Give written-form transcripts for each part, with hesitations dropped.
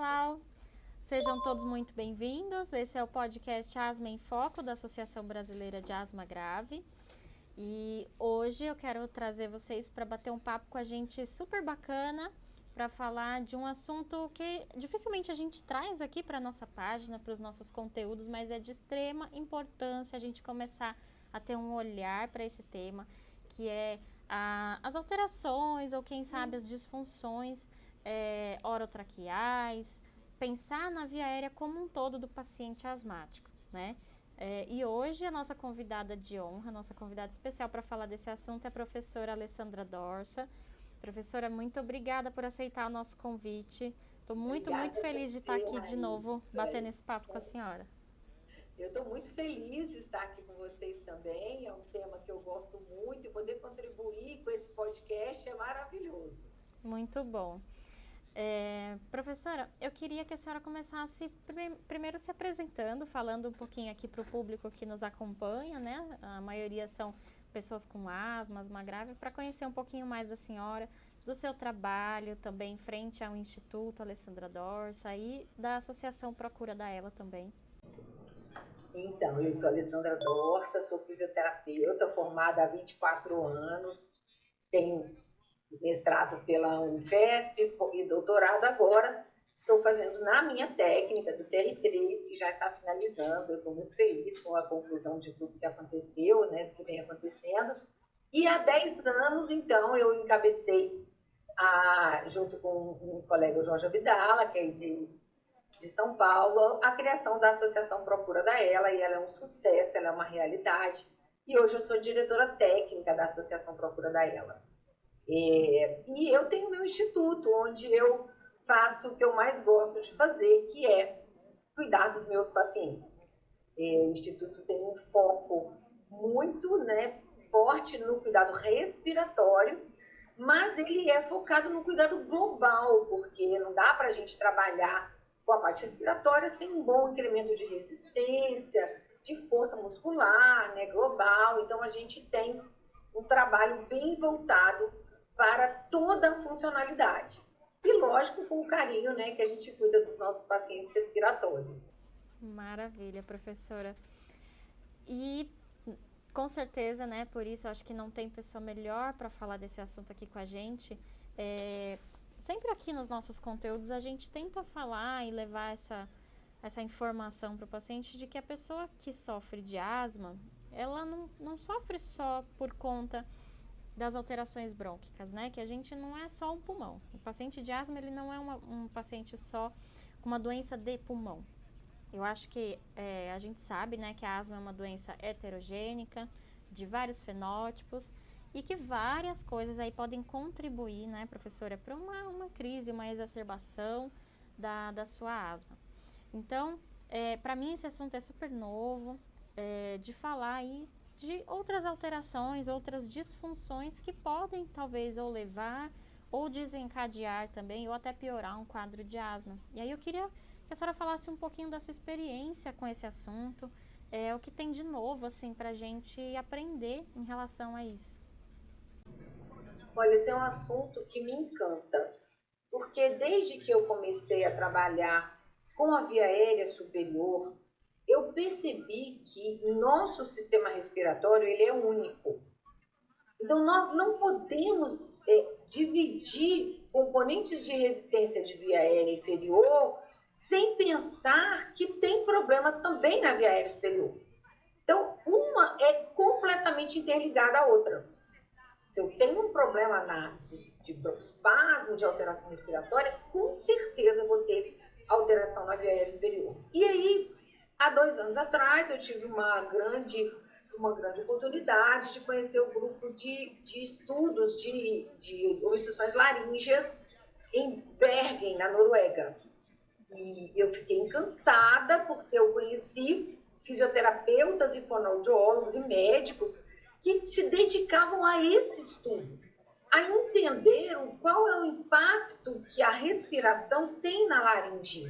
pessoal! Sejam todos muito bem-vindos. Esse é o podcast Asma em Foco da Associação Brasileira de Asma Grave. E hoje eu quero trazer vocês para bater um papo com a gente super bacana para falar de um assunto que dificilmente a gente traz aqui para a nossa página, para os nossos conteúdos, mas é de extrema importância a gente começar a ter um olhar para esse tema, que é as alterações ou quem sabe as disfunções orotraqueais, pensar na via aérea como um todo do paciente asmático, né? E hoje a nossa convidada de honra, nossa convidada especial para falar desse assunto é a professora Alessandra Dorsa. Professora, muito obrigada por aceitar o nosso convite. Estou muito feliz de estar aqui de novo, batendo esse papo com a senhora. Eu estou muito feliz de estar aqui com vocês também. É um tema que eu gosto muito e poder contribuir com esse podcast é maravilhoso. Muito bom. Professora, eu queria que a senhora começasse primeiro se apresentando, falando um pouquinho aqui para o público que nos acompanha, né? A maioria são pessoas com asma grave, para conhecer um pouquinho mais da senhora, do seu trabalho também frente ao Instituto Alessandra Dorsa e da Associação Procura da Ela também. Então, eu sou Alessandra Dorsa, sou fisioterapeuta formada há 24 anos, tenho mestrado pela Unifesp e doutorado agora. Estou fazendo na minha técnica do TR3, que já está finalizando. Eu estou muito feliz com a conclusão de tudo que aconteceu, né, do que vem acontecendo. E há 10 anos, então, eu encabecei, junto com um colega, Jorge Abdala, que é de São Paulo, a criação da Associação Procura da Ela, e ela é um sucesso, ela é uma realidade. E hoje eu sou diretora técnica da Associação Procura da Ela. E eu tenho meu instituto, onde eu faço o que eu mais gosto de fazer, que é cuidar dos meus pacientes. O instituto tem um foco muito, né, forte no cuidado respiratório, mas ele é focado no cuidado global, porque não dá para a gente trabalhar com a parte respiratória sem um bom incremento de resistência, de força muscular, né, global. Então, a gente tem um trabalho bem voltado para toda a funcionalidade. E, lógico, com o carinho, né, que a gente cuida dos nossos pacientes respiratórios. Maravilha, professora. E com certeza, né, por isso eu acho que não tem pessoa melhor para falar desse assunto aqui com a gente. Sempre aqui nos nossos conteúdos a gente tenta falar e levar essa informação para o paciente de que a pessoa que sofre de asma, ela não sofre só por conta das alterações brônquicas, né? Que a gente não é só um pulmão. O paciente de asma, ele não é um paciente só com uma doença de pulmão. Eu acho que a gente sabe, né, que a asma é uma doença heterogênica, de vários fenótipos, e que várias coisas aí podem contribuir, né, professora, para uma crise, uma exacerbação da sua asma. Então, para mim esse assunto é super novo, de falar aí de outras alterações, outras disfunções que podem talvez ou levar ou desencadear também, ou até piorar um quadro de asma. E aí eu queria que a senhora falasse um pouquinho da sua experiência com esse assunto, o que tem de novo, assim, para a gente aprender em relação a isso. Olha, esse é um assunto que me encanta, porque desde que eu comecei a trabalhar com a via aérea superior, eu percebi que nosso sistema respiratório ele é único. Então, nós não podemos dividir componentes de resistência de via aérea inferior sem pensar que tem problema também na via aérea superior. Então, uma é completamente interligada à outra. Se eu tenho um problema de espasmo, de alteração respiratória, com certeza eu vou ter alteração na via aérea superior. E aí, há 2 anos atrás, eu tive uma grande oportunidade de conhecer o grupo de estudos de obstruções laríngeas em Bergen, na Noruega. E eu fiquei encantada porque eu conheci fisioterapeutas e fonoaudiólogos e médicos que se dedicavam a esse estudo, a entender qual é o impacto que a respiração tem na laringe.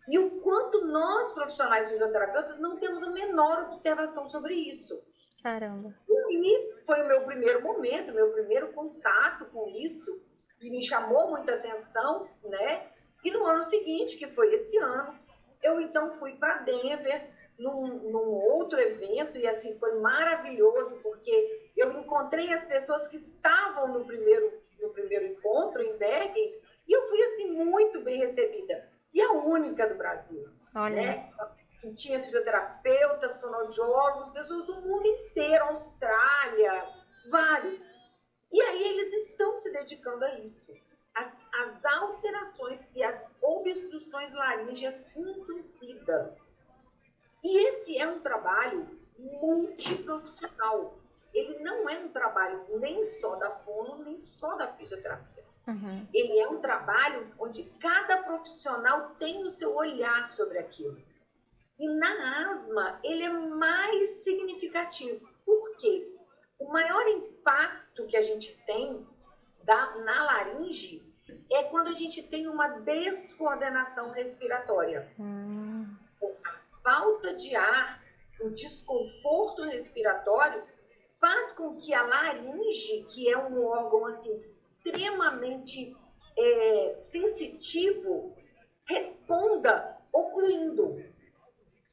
E o quanto nós, profissionais fisioterapeutas, não temos a menor observação sobre isso. Caramba. E foi o meu primeiro momento, meu primeiro contato com isso, e me chamou muita atenção, né? E no ano seguinte, que foi esse ano, eu então fui para Denver, num outro evento, e assim, foi maravilhoso, porque eu encontrei as pessoas que estavam no primeiro encontro em Bergen, e eu fui assim, muito bem recebida. E a única do Brasil, Olha né? isso. E tinha fisioterapeutas, fonoaudiólogos, pessoas do mundo inteiro, Austrália, vários. E aí eles estão se dedicando a isso. As alterações e as obstruções laríngeas induzidas. E esse é um trabalho multiprofissional. Ele não é um trabalho nem só da fono, nem só da fisioterapia. Uhum. Ele é um trabalho onde cada profissional tem o seu olhar sobre aquilo. E na asma, ele é mais significativo. Por quê? O maior impacto que a gente tem na laringe é quando a gente tem uma descoordenação respiratória. A falta de ar, o desconforto respiratório faz com que a laringe, que é um órgão assim, extremamente sensitivo, responda ocluindo.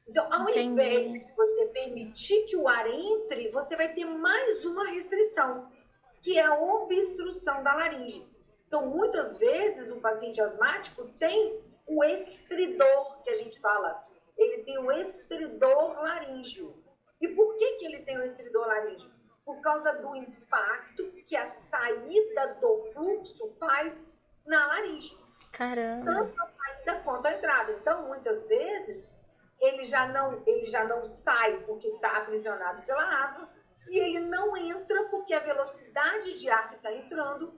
Então, ao invés de você permitir que o ar entre, você vai ter mais uma restrição, que é a obstrução da laringe. Então, muitas vezes, o paciente asmático tem o estridor, que a gente fala. Ele tem o estridor laríngeo. E por que ele tem o estridor laríngeo? Por causa do impacto que a saída do fluxo faz na laringe. Caramba. Tanto a saída quanto a entrada. Então, muitas vezes, ele já não sai porque está aprisionado pela asma e ele não entra porque a velocidade de ar que está entrando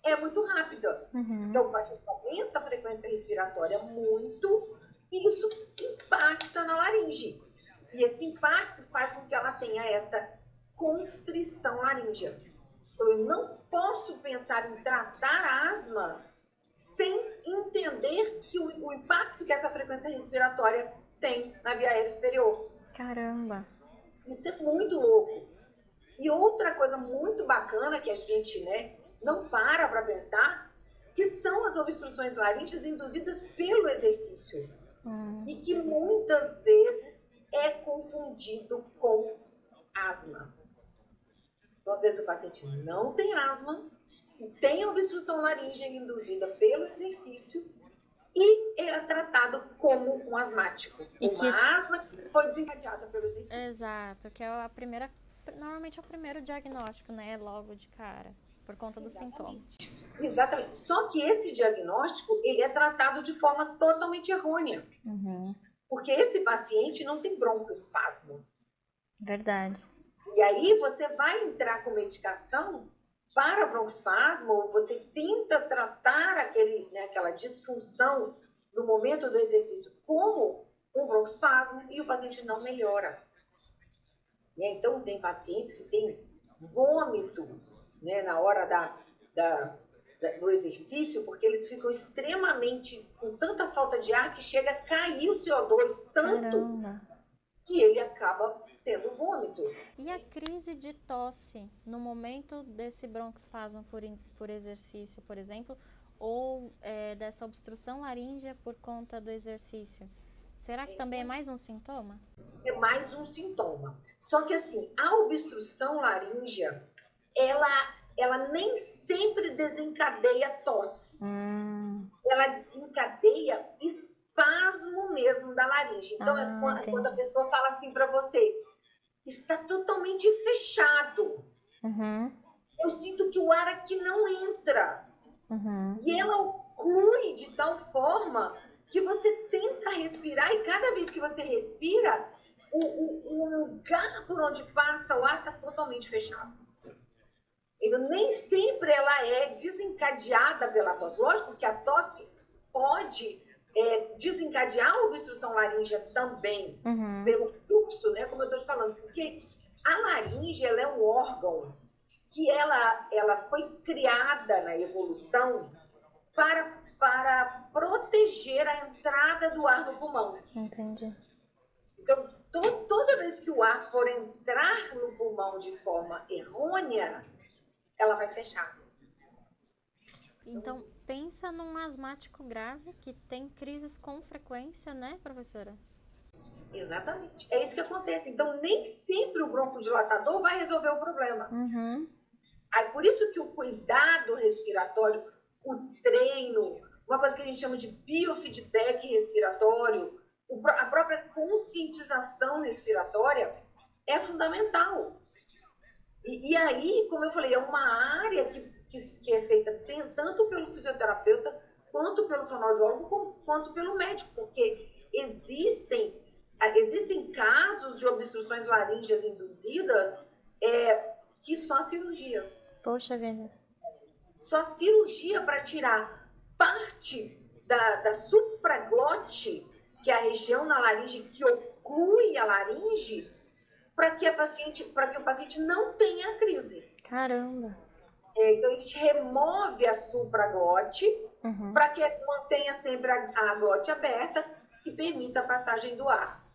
é muito rápida. Então, o paciente aumenta a frequência respiratória muito e isso impacta na laringe. E esse impacto faz com que ela tenha essa constrição laríngea. Então, eu não posso pensar em tratar a asma sem entender que o impacto que essa frequência respiratória tem na via aérea superior. Caramba! Isso é muito louco. E outra coisa muito bacana que a gente não para pensar, que são as obstruções laríngeas induzidas pelo exercício. E que muitas vezes é confundido com asma. Então, às vezes o paciente não tem asma, tem obstrução laríngea induzida pelo exercício e é tratado como um asmático. Uma asma que foi desencadeada pelo exercício. Exato, que é normalmente é o primeiro diagnóstico, né? Logo de cara, por conta do sintoma. Exatamente. Só que esse diagnóstico, ele é tratado de forma totalmente errônea. Porque esse paciente não tem broncoespasmo. Verdade. E aí você vai entrar com medicação para broncoespasmo, ou você tenta tratar aquela disfunção no momento do exercício como um broncoespasmo e o paciente não melhora. Então, tem pacientes que têm vômitos na hora do exercício, porque eles ficam extremamente com tanta falta de ar que chega a cair o CO2 tanto que ele acaba tendo vômitos. E a crise de tosse no momento desse broncoespasmo por exercício, por exemplo, ou dessa obstrução laríngea por conta do exercício, será que também é mais um sintoma? É mais um sintoma. Só que assim, a obstrução laríngea, ela nem sempre desencadeia tosse. Ela desencadeia espasmo mesmo da laringe. Então, quando a pessoa fala assim para você, está totalmente fechado. Eu sinto que o ar aqui não entra. E ela oclui de tal forma que você tenta respirar e cada vez que você respira, o lugar por onde passa o ar está totalmente fechado. Nem sempre ela é desencadeada pela tosse. Lógico que a tosse pode desencadear a obstrução laríngea também, pelo fluxo, como eu estou te falando, porque a laringe ela é um órgão que ela foi criada na evolução para proteger a entrada do ar no pulmão. Entendi. Então, toda vez que o ar for entrar no pulmão de forma errônea, ela vai fechar. Então, pensa num asmático grave que tem crises com frequência, né, professora? Exatamente. É isso que acontece. Então, nem sempre o broncodilatador vai resolver o problema. Aí, por isso que o cuidado respiratório, o treino, uma coisa que a gente chama de biofeedback respiratório, a própria conscientização respiratória é fundamental. E aí, como eu falei, é uma área que é feita tanto pelo fisioterapeuta, quanto pelo fonoaudiólogo, quanto pelo médico, porque existem casos de obstruções laríngeas induzidas que só cirurgia. Poxa vida. Só cirurgia para tirar parte da supraglote, que é a região na laringe que oclui a laringe, para que o paciente não tenha crise. Caramba. Então, a gente remove a supraglote para que mantenha sempre a glote aberta e permita a passagem do ar.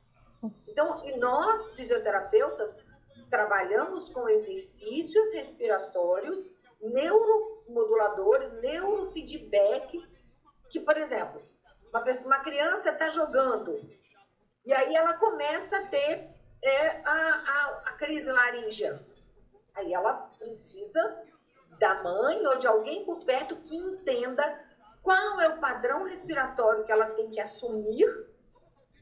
Então, e nós, fisioterapeutas, trabalhamos com exercícios respiratórios, neuromoduladores, neurofeedback, que, por exemplo, uma criança está jogando e aí ela começa a ter a crise laríngea. Aí ela precisa da mãe ou de alguém por perto que entenda qual é o padrão respiratório que ela tem que assumir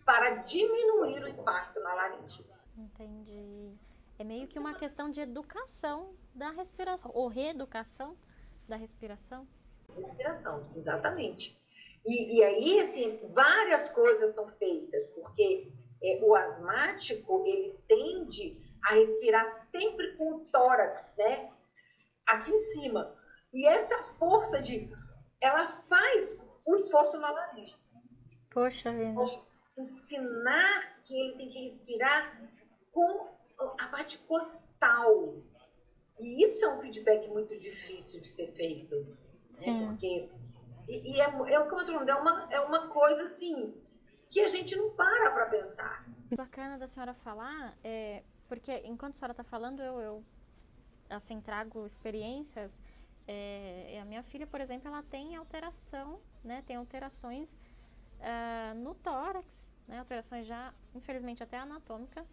para diminuir o impacto na laringe. Entendi. É meio que uma questão de educação da respiração, ou reeducação da respiração. Respiração, exatamente. E aí, assim, várias coisas são feitas, porque o asmático, ele tende a respirar sempre com o tórax, né? Aqui em cima. E essa força ela faz o esforço na laringe. Poxa vida. Ensinar que ele tem que respirar com a parte costal. E isso é um feedback muito difícil de ser feito. Sim. Né? Porque, como eu tô falando, é uma coisa assim que a gente não para pensar. Bacana da senhora falar, porque enquanto a senhora está falando, eu assim, trago experiências. A minha filha, por exemplo, ela tem alteração, né? Tem alterações no tórax, né? Alterações já, infelizmente, até anatômica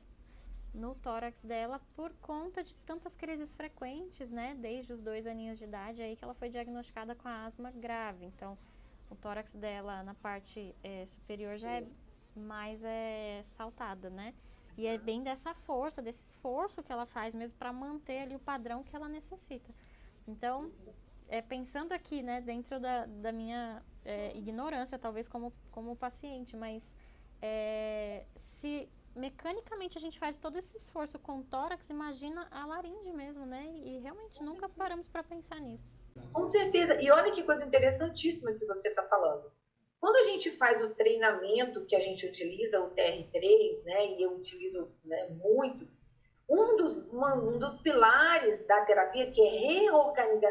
no tórax dela por conta de tantas crises frequentes, né? Desde os 2 aninhos de idade, aí que ela foi diagnosticada com a asma grave. Então, o tórax dela na parte superior já é mais saltada, né? E é bem dessa força, desse esforço que ela faz mesmo para manter ali o padrão que ela necessita. Então, pensando aqui, né, dentro da minha ignorância, talvez como paciente, mas se mecanicamente a gente faz todo esse esforço com o tórax, imagina a laringe mesmo, né? E realmente nunca paramos para pensar nisso. Com certeza. E olha que coisa interessantíssima que você está falando. Quando a gente faz o treinamento que a gente utiliza, o TR3, né, e eu utilizo, né, muito, um dos pilares da terapia, que é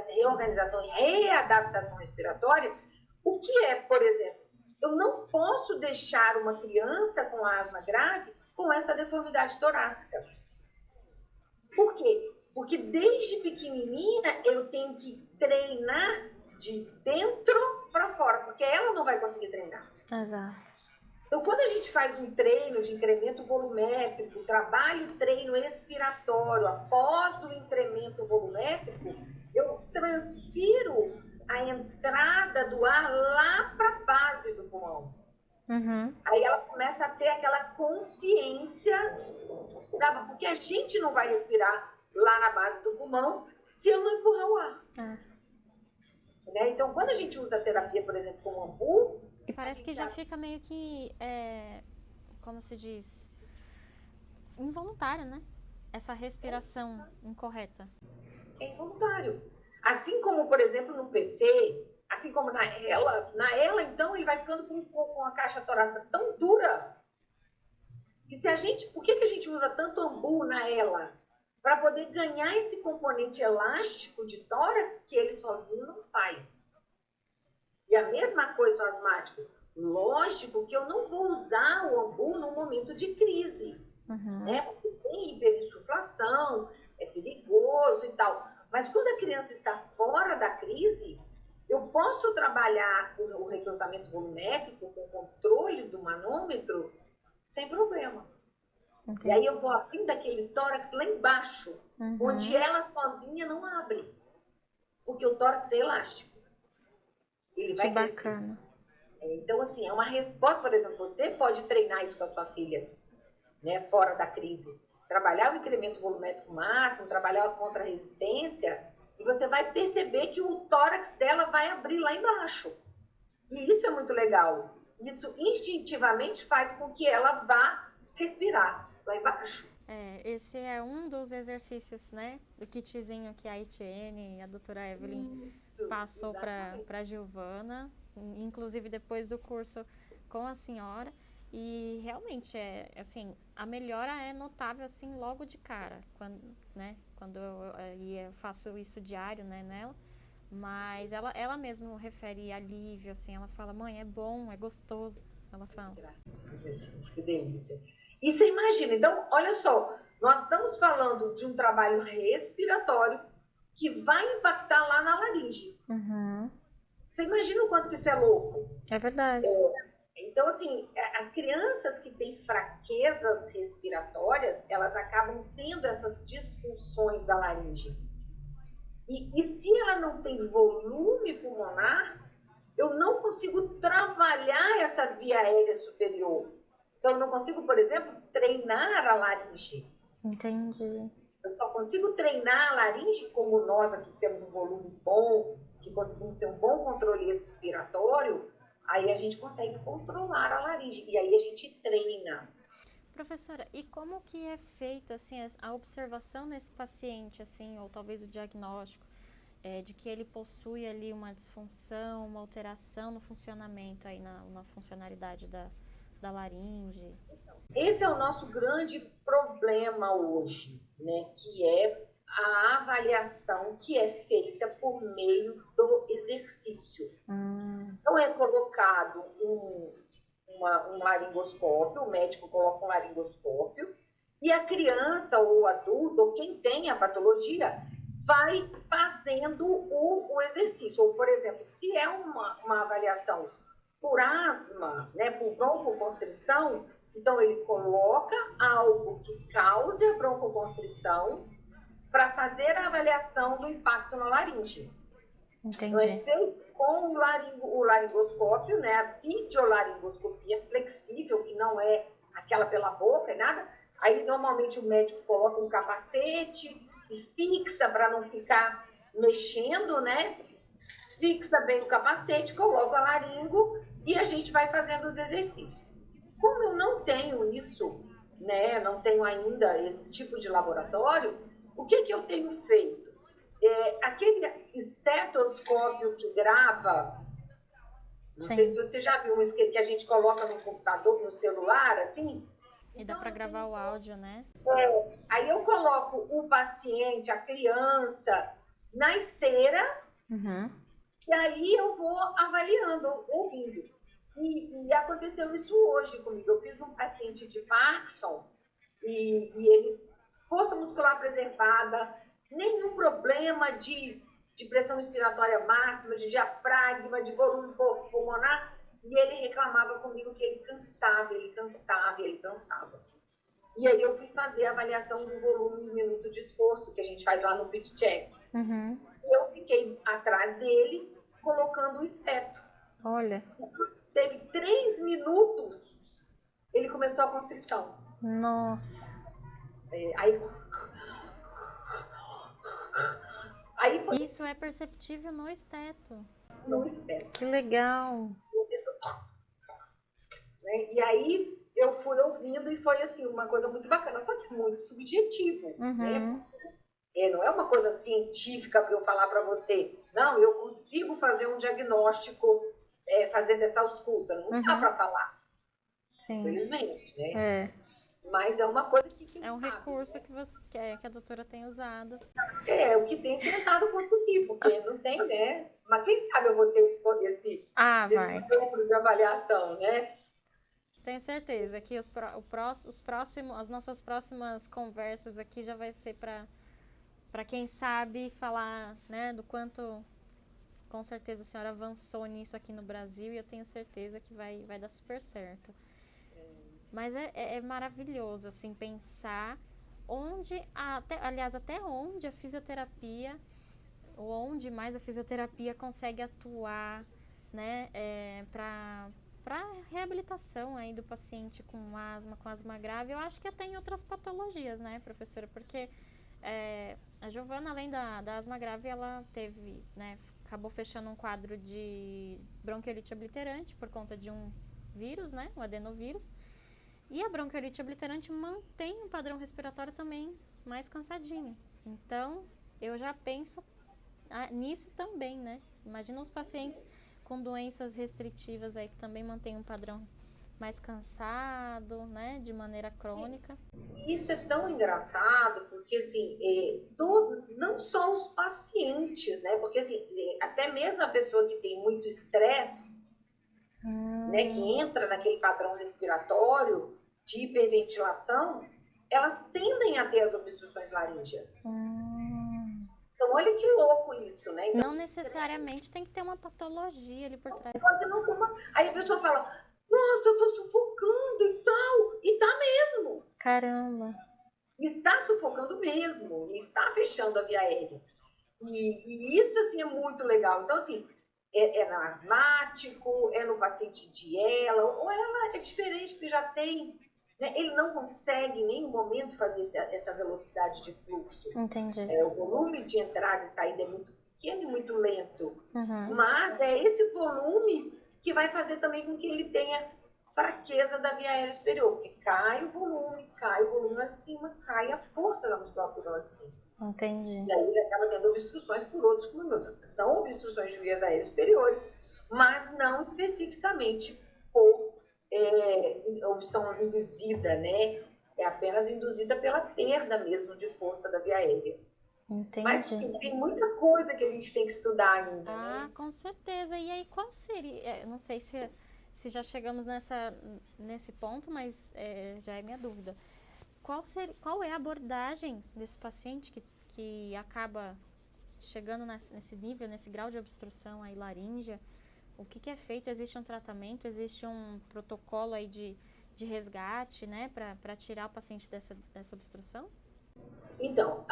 reorganização e readaptação respiratória, o que é, por exemplo, eu não posso deixar uma criança com asma grave com essa deformidade torácica. Por quê? Porque desde pequenininha eu tenho que treinar de dentro para fora, porque ela não vai conseguir treinar. Exato. Então, quando a gente faz um treino de incremento volumétrico, trabalho treino expiratório após o incremento volumétrico, eu transfiro a entrada do ar lá para a base do pulmão. Aí ela começa a ter aquela consciência, porque a gente não vai respirar lá na base do pulmão se eu não empurrar o ar. Né? Então, quando a gente usa a terapia, por exemplo, com o ambu... E parece que já fica meio que, como se diz, involuntário, né? Essa respiração incorreta. É involuntário. Assim como, por exemplo, no PC, assim como na ela, então, ele vai ficando com a caixa torácica tão dura que por que a gente usa tanto ambu na ela? Para poder ganhar esse componente elástico de tórax que ele sozinho não faz. E a mesma coisa o asmático. Lógico que eu não vou usar o ambu num momento de crise, né? Porque tem hiperinsuflação, é perigoso e tal. Mas quando a criança está fora da crise, eu posso trabalhar o recrutamento volumétrico com controle do manômetro sem problema. Entendi. E aí eu vou abrindo aquele tórax lá embaixo, onde ela sozinha não abre. Porque o tórax é elástico. Ele vai Que bacana. crescer. Então, assim, é uma resposta, por exemplo, você pode treinar isso com a sua filha, né, fora da crise. Trabalhar o incremento volumétrico máximo, trabalhar a contra-resistência, e você vai perceber que o tórax dela vai abrir lá embaixo. E isso é muito legal. Isso instintivamente faz com que ela vá respirar lá embaixo. Esse é um dos exercícios, né, do kitzinho que a Etienne e a doutora Evelyn passou para a Giovana, inclusive depois do curso com a senhora. E realmente, assim, a melhora é notável, assim, logo de cara, quando eu faço isso diário, né, nela. Mas ela mesma refere alívio, assim, ela fala, mãe, é bom, é gostoso, ela fala. Gente, que delícia. E você imagina, então, olha só, nós estamos falando de um trabalho respiratório que vai impactar lá na laringe. Você imagina o quanto que isso é louco? É verdade. Então, assim, as crianças que têm fraquezas respiratórias, elas acabam tendo essas disfunções da laringe. E se ela não tem volume pulmonar, eu não consigo trabalhar essa via aérea superior. Então, eu não consigo, por exemplo, treinar a laringe. Entendi. Eu só consigo treinar a laringe como nós aqui temos um volume bom, que conseguimos ter um bom controle respiratório, aí a gente consegue controlar a laringe. E aí a gente treina. Professora, e como que é feito, assim, a observação nesse paciente, assim, ou talvez o diagnóstico, de que ele possui ali uma disfunção, uma alteração no funcionamento, aí na funcionalidade da laringe? Esse é o nosso grande problema hoje, né? Que é a avaliação que é feita por meio do exercício. Então é colocado um laringoscópio, o médico coloca um laringoscópio, e a criança ou o adulto, ou quem tem a patologia, vai fazendo o exercício. Ou, por exemplo, se é uma avaliação por asma, né, por broncoconstrição, então ele coloca algo que cause a broncoconstrição para fazer a avaliação do impacto na laringe. Entendi. Então é feito com o laringoscópio, né, a videolaringoscopia flexível, que não é aquela pela boca e nada. Aí normalmente o médico coloca um capacete e fixa para não ficar mexendo, né? Fixa bem o capacete, coloca a laringo e a gente vai fazendo os exercícios. Como eu não tenho isso, né, não tenho ainda esse tipo de laboratório, o que eu tenho feito? Aquele estetoscópio que grava, não sei se você já viu, que a gente coloca no computador, no celular, assim. E dá para gravar o áudio, né? Aí eu coloco o paciente, a criança, na esteira, e aí eu vou avaliando, ouvindo. E aconteceu isso hoje comigo. Eu fiz um paciente de Parkinson e ele, força muscular preservada, nenhum problema de pressão respiratória máxima, de diafragma, de volume pulmonar, e ele reclamava comigo que ele cansava. E aí eu fui fazer a avaliação do volume e minuto de esforço, que a gente faz lá no Pit Check. E eu fiquei atrás dele, colocando o esteto. Olha. Teve 3 minutos, ele começou a constrição. Nossa. Aí foi... Isso é perceptível no esteto. No esteto. Que legal. E aí eu fui ouvindo e foi assim, uma coisa muito bacana, só que muito subjetivo, né? Não é uma coisa científica para eu falar para você, não, eu consigo fazer um diagnóstico fazendo essa ausculta, não dá para falar. Sim. Infelizmente, né? Mas é uma coisa que é um sabe, recurso, né? que a doutora tem usado. O que tem tentado conseguir, porque não tem, né? Mas quem sabe eu vou ter esse centro de avaliação, né? Tenho certeza que as nossas próximas conversas aqui já vai ser para quem sabe falar, né, do quanto com certeza a senhora avançou nisso aqui no Brasil e eu tenho certeza que vai dar super certo. Mas é maravilhoso, assim, pensar até onde a fisioterapia, ou onde mais a fisioterapia consegue atuar, né, para reabilitação aí do paciente com asma grave. Eu acho que até em outras patologias, né, professora? Porque a Giovana, além da asma grave, ela teve, né, acabou fechando um quadro de bronquiolite obliterante por conta de um vírus, né, um adenovírus. E a bronquiolite obliterante mantém um padrão respiratório também mais cansadinho. Então, eu já penso nisso também, né? Imagina os pacientes com doenças restritivas aí que também mantêm um padrão mais cansado, né? De maneira crônica. Isso é tão engraçado, porque assim, não só os pacientes, né? Porque assim, até mesmo a pessoa que tem muito estresse, né, que entra naquele padrão respiratório de hiperventilação, elas tendem a ter as obstruções laríngeas. Então, olha que louco isso, né? Então, não necessariamente tem que ter uma patologia ali por trás. Pode não ter uma... Aí a pessoa fala, nossa, eu tô sufocando e tal, e tá mesmo. Caramba. Está sufocando mesmo, e está fechando a via aérea. E isso, assim, é muito legal. Então, assim, no asmático, é no paciente de ela, ou ela é diferente, porque já tem, né? Ele não consegue em nenhum momento fazer essa velocidade de fluxo. Entendi. O volume de entrada e saída é muito pequeno e muito lento. Uhum. Mas é esse volume que vai fazer também com que ele tenha fraqueza da via aérea superior, porque cai o volume lá de cima, cai a força da musculatura lá de cima. Entendi. E aí ele acaba tendo obstruções por outros pulmões. São obstruções de vias aéreas superiores, mas não especificamente por obstrução induzida, né? É apenas induzida pela perda mesmo de força da via aérea. Entendi. Mas tem muita coisa que a gente tem que estudar ainda, né? Com certeza. E aí, qual seria... não sei se já chegamos nesse ponto, mas já é minha dúvida. Qual é a abordagem desse paciente que acaba chegando nesse nível, nesse grau de obstrução aí laríngea? O que é feito? Existe um tratamento? Existe um protocolo aí de resgate, né, para tirar o paciente dessa obstrução? Então,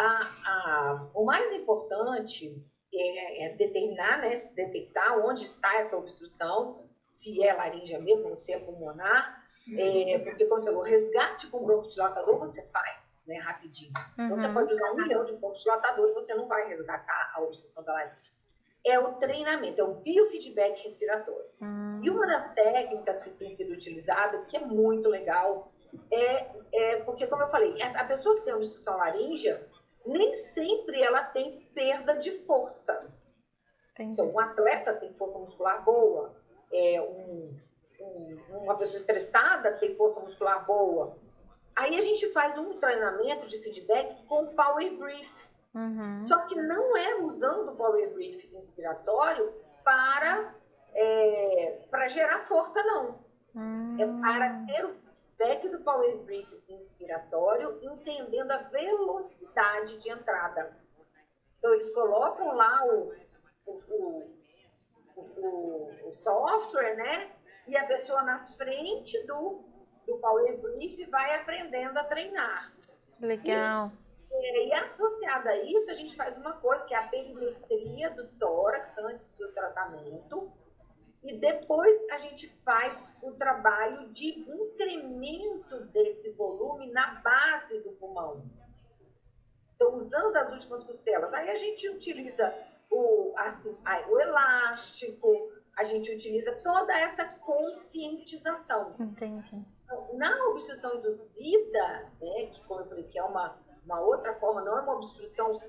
o mais importante é determinar, né, detectar onde está essa obstrução, se é laríngea mesmo ou se é pulmonar, porque, como você falou, resgate com broncodilatador você faz, né, rapidinho. Então, você pode usar 1 milhão de broncodilatador e você não vai resgatar a obstrução da laringe. É o treinamento, é o biofeedback respiratório. E uma das técnicas que tem sido utilizada, que é muito legal, porque, como eu falei, a pessoa que tem obstrução laríngea, nem sempre ela tem perda de força. Entendi. Então, um atleta tem força muscular boa, uma pessoa estressada tem força muscular boa. Aí a gente faz um treinamento de feedback com Power Brief. Só que não é usando o Power Brief inspiratório para gerar força, não. É para ter o feedback do Power Brief inspiratório, entendendo a velocidade de entrada. Então, eles colocam lá o software, né? E a pessoa na frente do Power Brief vai aprendendo a treinar. Legal. E associada a isso, a gente faz uma coisa que é a perimetria do tórax antes do tratamento. E depois a gente faz o trabalho de incremento desse volume na base do pulmão. Então, usando as últimas costelas, aí a gente utiliza o elástico, a gente utiliza toda essa conscientização. Entendi. Então, na obstrução induzida, né, que, como eu falei, que é uma outra forma, não é uma obstrução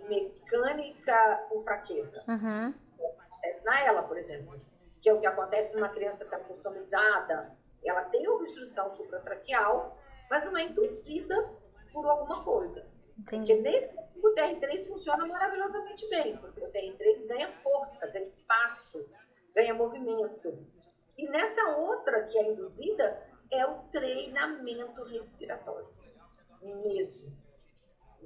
mecânica por fraqueza. Acontece na ela, por exemplo, que é o que acontece numa criança customizada. Ela tem obstrução supratraqueal, mas não é induzida por alguma coisa. Entendi. Porque nesse o TR3 funciona maravilhosamente bem, porque o TR3 ganha força, ganha espaço, ganha movimento. E nessa outra, que é induzida, é o treinamento respiratório mesmo.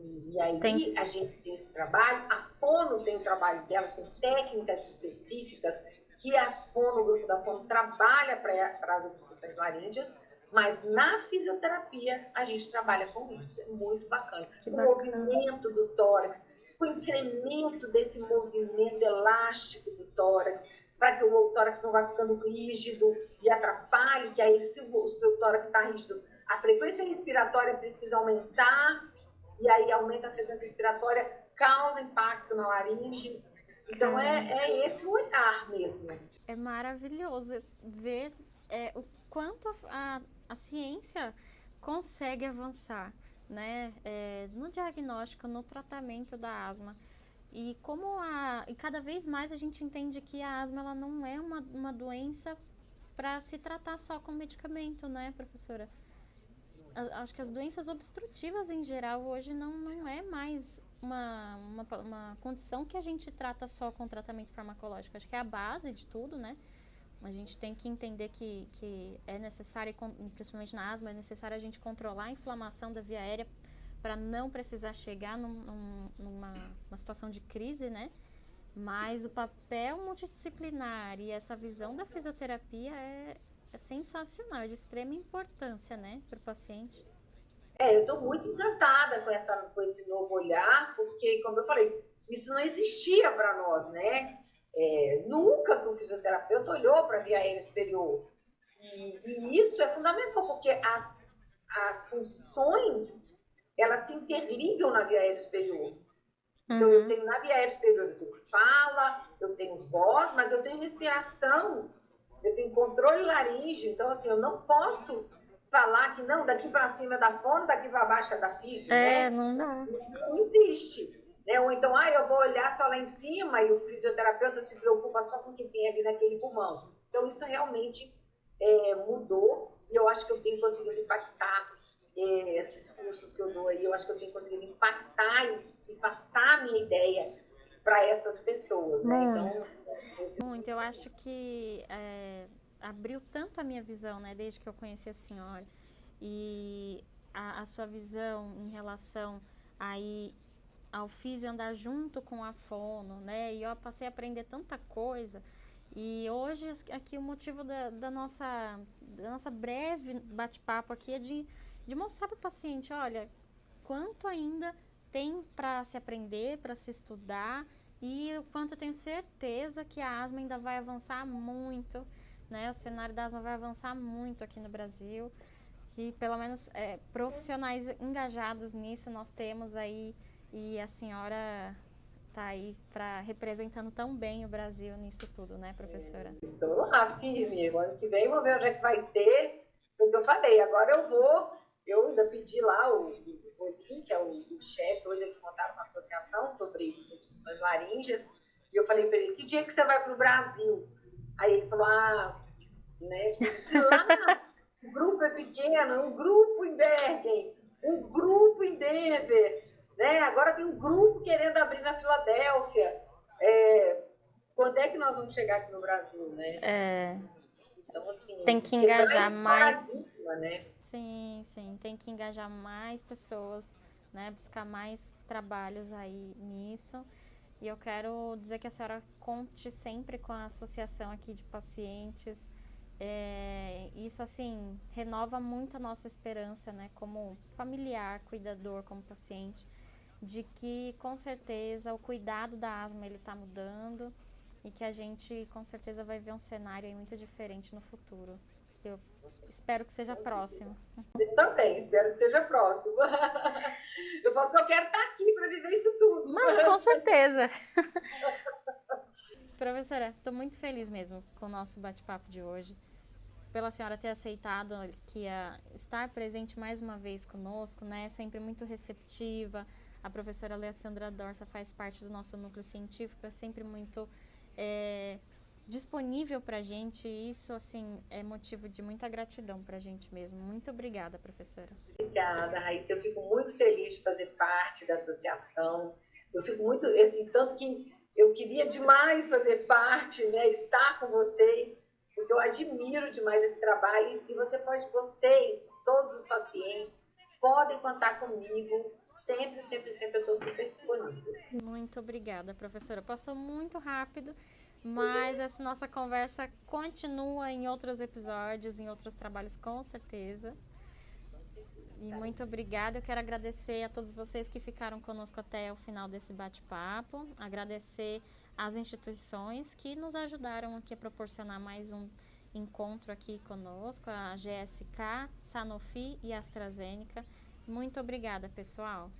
E aí a gente tem esse trabalho, a fono tem o trabalho dela, tem técnicas específicas que a fono, o grupo da fono trabalha para as ocultações laríngeas, mas na fisioterapia a gente trabalha com isso, é muito bacana. O movimento do tórax, o incremento desse movimento elástico do tórax, para que o tórax não vá ficando rígido e atrapalhe, que aí se o seu tórax está rígido, a frequência respiratória precisa aumentar, e aí aumenta a frequência respiratória, causa impacto na laringe. Então é esse o olhar mesmo. É maravilhoso ver o quanto a ciência consegue avançar, né? No diagnóstico, no tratamento da asma. E e cada vez mais a gente entende que a asma ela não é uma doença para se tratar só com medicamento, né, professora? Acho que as doenças obstrutivas em geral hoje não é mais uma condição que a gente trata só com tratamento farmacológico. Acho que é a base de tudo, né? A gente tem que entender que é necessário, principalmente na asma, é necessário a gente controlar a inflamação da via aérea para não precisar chegar numa situação de crise, né? Mas o papel multidisciplinar e essa visão da fisioterapia é sensacional, é de extrema importância, né, para o paciente. Eu estou muito encantada com esse novo olhar, porque, como eu falei, isso não existia para nós, né? Nunca que o fisioterapeuta olhou para a via aérea superior. E isso é fundamental, porque as funções, elas se interligam na via aérea superior. Então, eu tenho na via aérea superior, eu tenho fala, eu tenho voz, mas eu tenho respiração, eu tenho controle laríngeo. Então, assim, eu não posso falar que não, daqui para cima é da fono, daqui para baixo é da físio, né? Não dá. Não existe. Né? Ou então, eu vou olhar só lá em cima e o fisioterapeuta se preocupa só com o que tem ali naquele pulmão. Então, isso realmente mudou e eu acho que eu tenho conseguido impactar esses cursos que eu dou aí, eu acho que eu tenho conseguido impactar e passar a minha ideia para essas pessoas, né? Muito. Eu acho que abriu tanto a minha visão, né, desde que eu conheci a senhora. E a sua visão em relação aí ao físio andar junto com a fono, né? E eu passei a aprender tanta coisa. E hoje aqui o motivo da nossa breve bate-papo aqui é de mostrar para o paciente, olha, quanto ainda tem para se aprender, para se estudar, e o quanto eu tenho certeza que a asma ainda vai avançar muito, né? O cenário da asma vai avançar muito aqui no Brasil, e pelo menos profissionais engajados nisso nós temos aí, e a senhora está aí representando tão bem o Brasil nisso tudo, né, professora? Estou lá, firme. O ano que vem vamos ver onde é que vai ser. Foi o que eu falei. Agora eu ainda pedi lá o Odin, que é o chefe, hoje eles montaram uma associação sobre obstruções laríngeas, e eu falei para ele, que dia que você vai para o Brasil? Aí ele falou, né, se lá o grupo é pequeno, um grupo em Bergen, um grupo em Denver, né? Agora tem um grupo querendo abrir na Filadélfia. Quando é que nós vamos chegar aqui no Brasil, né? Então, assim, tem que engajar mais. Né? Sim, tem que engajar mais pessoas, né? Buscar mais trabalhos aí nisso. E eu quero dizer que a senhora conte sempre com a associação aqui de pacientes. Isso, assim, renova muito a nossa esperança, né? Como familiar, cuidador, como paciente, de que, com certeza, o cuidado da asma, ele tá mudando e que a gente, com certeza, vai ver um cenário aí muito diferente no futuro. Que eu espero que seja próximo. Eu também, espero que seja próximo. Eu falo que eu quero estar aqui para viver isso tudo. Mas com certeza. Professora, estou muito feliz mesmo com o nosso bate-papo de hoje. Pela senhora ter aceitado que ia estar presente mais uma vez conosco, né? Sempre muito receptiva. A professora Alessandra Dorsa faz parte do nosso núcleo científico, é sempre muito disponível para a gente, e isso, assim, é motivo de muita gratidão para a gente mesmo. Muito obrigada, professora. Obrigada, Raíssa. Eu fico muito feliz de fazer parte da associação. Eu fico muito, assim, tanto que eu queria demais fazer parte, né, estar com vocês, porque eu admiro demais esse trabalho, e vocês, todos os pacientes, podem contar comigo sempre, sempre, sempre eu estou super disponível. Muito obrigada, professora. Passou muito rápido, mas essa nossa conversa continua em outros episódios, em outros trabalhos, com certeza. E muito obrigada. Eu quero agradecer a todos vocês que ficaram conosco até o final desse bate-papo. Agradecer às instituições que nos ajudaram aqui a proporcionar mais um encontro aqui conosco, a GSK, Sanofi e AstraZeneca. Muito obrigada, pessoal.